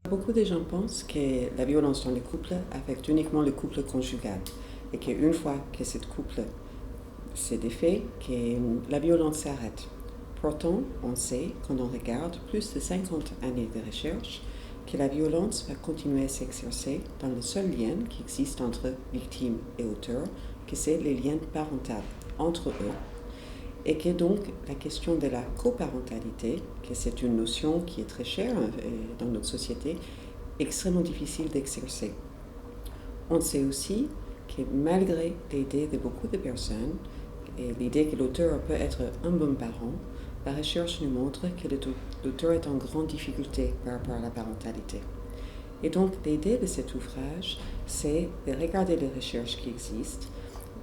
Beaucoup de gens pensent que la violence dans les couples affecte uniquement le couple conjugal et qu'une fois que ce couple s'est défait, que la violence s'arrête. Pourtant, on sait, quand on regarde plus de 50 années de recherche, que la violence va continuer à s'exercer dans le seul lien qui existe entre victime et auteur, que c'est les liens parentaux entre eux, et que donc la question de la coparentalité, que c'est une notion qui est très chère dans notre société, extrêmement difficile d'exercer. On sait aussi que malgré l'idée de beaucoup de personnes, et l'idée que l'auteur peut être un bon parent, la recherche nous montre que l'auteur est en grande difficulté par rapport à la parentalité. Et donc l'idée de cet ouvrage, c'est de regarder les recherches qui existent,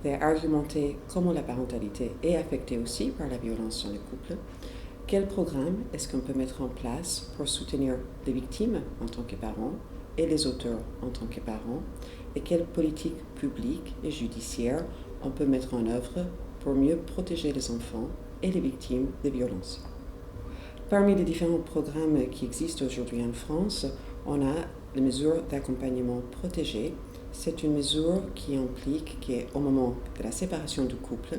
d'argumenter comment la parentalité est affectée aussi par la violence dans les couples, quel programme est-ce qu'on peut mettre en place pour soutenir les victimes en tant que parents et les auteurs en tant que parents, et quelle politique publique et judiciaire on peut mettre en œuvre pour mieux protéger les enfants et les victimes de violences. Parmi les différents programmes qui existent aujourd'hui en France, on a la mesure d'accompagnement protégé. C'est une mesure qui implique qu'au moment de la séparation du couple,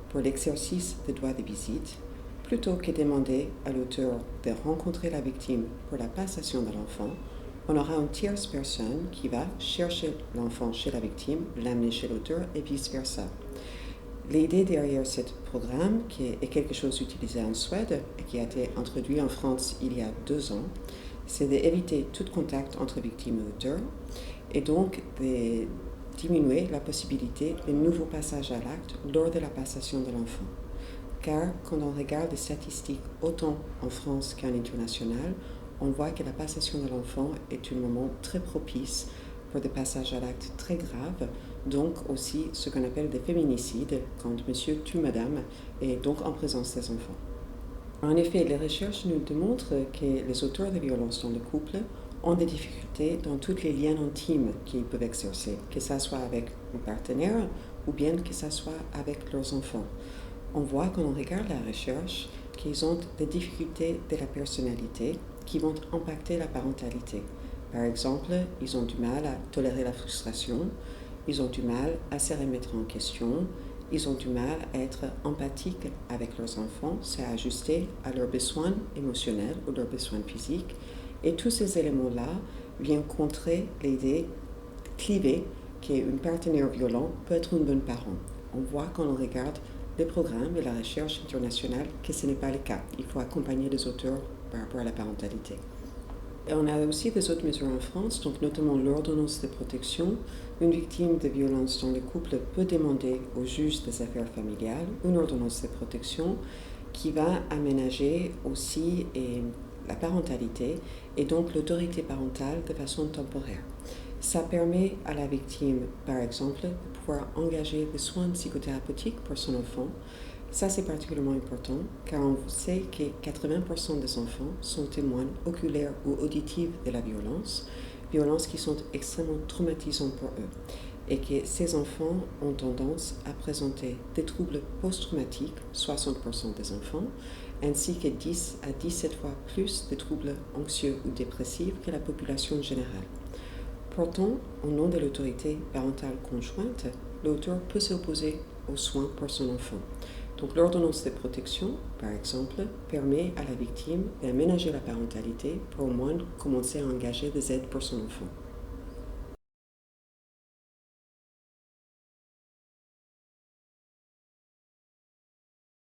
pour l'exercice des droits de visite, plutôt que demander à l'auteur de rencontrer la victime pour la passation de l'enfant, on aura une tierce personne qui va chercher l'enfant chez la victime, l'amener chez l'auteur et vice-versa. L'idée derrière ce programme, qui est quelque chose utilisé en Suède et qui a été introduit en France il y a 2 ans, c'est d'éviter tout contact entre victime et auteur et donc de diminuer la possibilité de nouveaux passages à l'acte lors de la passation de l'enfant. Car quand on regarde les statistiques autant en France qu'en international, on voit que la passation de l'enfant est un moment très propice pour des passages à l'acte très graves, donc aussi ce qu'on appelle des féminicides, quand monsieur tue madame, et donc en présence des enfants. En effet, les recherches nous démontrent que les auteurs de violences dans le couple ont des difficultés dans tous les liens intimes qu'ils peuvent exercer, que ce soit avec un partenaire ou bien que ce soit avec leurs enfants. On voit quand on regarde la recherche qu'ils ont des difficultés de la personnalité qui vont impacter la parentalité. Par exemple, ils ont du mal à tolérer la frustration, ils ont du mal à se remettre en question, ils ont du mal à être empathiques avec leurs enfants, c'est ajuster à leurs besoins émotionnels ou leurs besoins physiques. Et tous ces éléments-là viennent contrer l'idée clivée qu'un partenaire violent peut être un bon parent. On voit quand on regarde les programmes et la recherche internationale que ce n'est pas le cas. Il faut accompagner les auteurs par rapport à la parentalité. Et on a aussi des autres mesures en France, donc notamment l'ordonnance de protection. Une victime de violence dans le couple peut demander au juge des affaires familiales une ordonnance de protection qui va aménager aussi la parentalité et donc l'autorité parentale de façon temporaire. Ça permet à la victime, par exemple, de pouvoir engager des soins psychothérapeutiques pour son enfant. Ça, c'est particulièrement important car on sait que 80% des enfants sont témoins oculaires ou auditifs de la violence, violences qui sont extrêmement traumatisantes pour eux, et que ces enfants ont tendance à présenter des troubles post-traumatiques, 60% des enfants, ainsi que 10 à 17 fois plus de troubles anxieux ou dépressifs que la population générale. Pourtant, au nom de l'autorité parentale conjointe, l'auteur peut s'opposer aux soins pour son enfant. Donc l'ordonnance de protection, par exemple, permet à la victime d'aménager la parentalité pour au moins commencer à engager des aides pour son enfant.